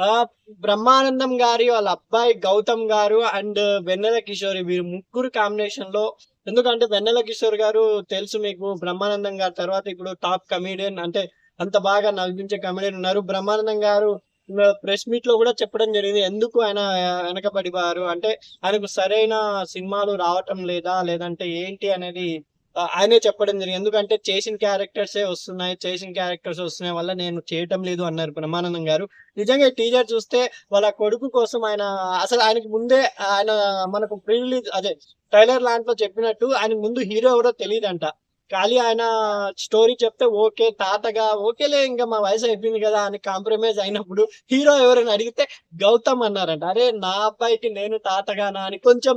ఆ! బ్రహ్మానందం గారి వాళ్ళ అబ్బాయి గౌతమ్ గారు అండ్ వెన్నెల కిషోరి వీరు ముగ్గురు కాంబినేషన్‌లో ఎందుకంటే వెన్నెల కిషోర్ గారు తెలుసు మీకు బ్రహ్మానందం గారి తర్వాత ఇప్పుడు టాప్ కమెడియన్ అంటే అంత బాగా నవ్వించే కమెడియన్ ఉన్నారు. బ్రహ్మానందం గారు ప్రెస్ మీట్‌లో గూడా చెప్పడం జరిగింది. ఎందుకు ఆయన వెనకబడిపోయారు అంటే ఆయనకు సరైన సినిమాలు రావటం లేదా? లేదంటే ఏంటి అనేది ఆయనే చెప్పడం జరిగింది. ఎందుకంటే చేసిన క్యారెక్టర్సే వస్తున్నాయి. చేసిన క్యారెక్టర్స్ వస్తున్నాయి వల్ల నేను చేయటం లేదు అన్నారు బ్రహ్మానందం గారు. నిజంగా ఈ టీజర్ చూస్తే వాళ్ళ కొడుకు కోసం ఆయన అసలు ఆయనకి ముందే ఆయన మనకు ప్రీ రిలీజ్ అదే ట్రైలర్ లాంటిలో చెప్పినట్టు ఆయనకు ముందు హీరో ఎవరో తెలీదంట. ఖాళీ ఆయన స్టోరీ చెప్తే ఓకే. తాతగా ఓకేలే ఇంక మా వయసు అయిపోయింది గదా! అని కాంప్రమైజ్ అయినప్పుడు హీరో ఎవరని అడిగితే గౌతమ్ అన్నారంట. అరే! నా అబ్బాయికి నేను తాతగానా అని కొంచెం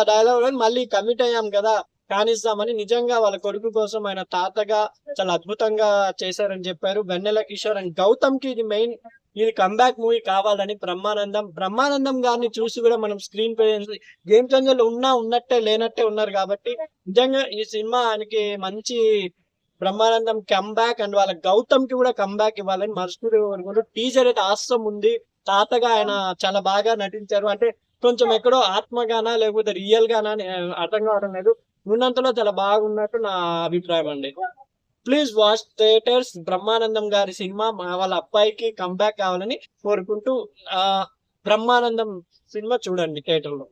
డైలాగ్ మళ్ళీ కమిట్ అయ్యాం గదా! కానిస్తామని నిజంగా వాళ్ళ కొడుకు కోసం ఆయన తాతగా చాలా అద్భుతంగా చేశారని చెప్పారు. వెన్నెల కిషోర్ అండ్ గౌతమ్‌కి ఇది కమ్‌బ్యాక్ మూవీ కావాలని బ్రహ్మానందం గారిని చూసి గూడా మనం స్క్రీన్ ప్రెజెన్స్ గేమ్ చేంజర్‌లో ఉన్నట్టే లేనట్టే ఉన్నారు గాబట్టి, నిజంగా ఈ సినిమా ఆయనకి మంచి బ్రహ్మానందం కమ్‌బ్యాక్ అండ్ వాళ్ళ గౌతమ్‌కి గూడా కమ్‌బ్యాక్ ఇవ్వాలని మనస్ఫూర్తిగా కోరుకుంటూ టీజర్ అయితే ఆసమ్ ఉంది. తాతగా ఆయన చాలా బాగా నటించారు. అంటే కొంచెం ఎక్కడో ఆత్మగానా లేకపోతే రియల్‌గానా అని అర్థం కావడం లేదు. ఉన్నంతలో చాలా బాగున్నట్టు నా అభిప్రాయం అండి. ప్లీజ్ వాచ్ థియేటర్స్ బ్రహ్మానందం గారి సినిమా వాళ్ళ అబ్బాయికి కమ్‌బ్యాక్ కావాలని కోరుకుంటూ బ్రహ్మానందం సినిమా చూడండి థియేటర్‌లో.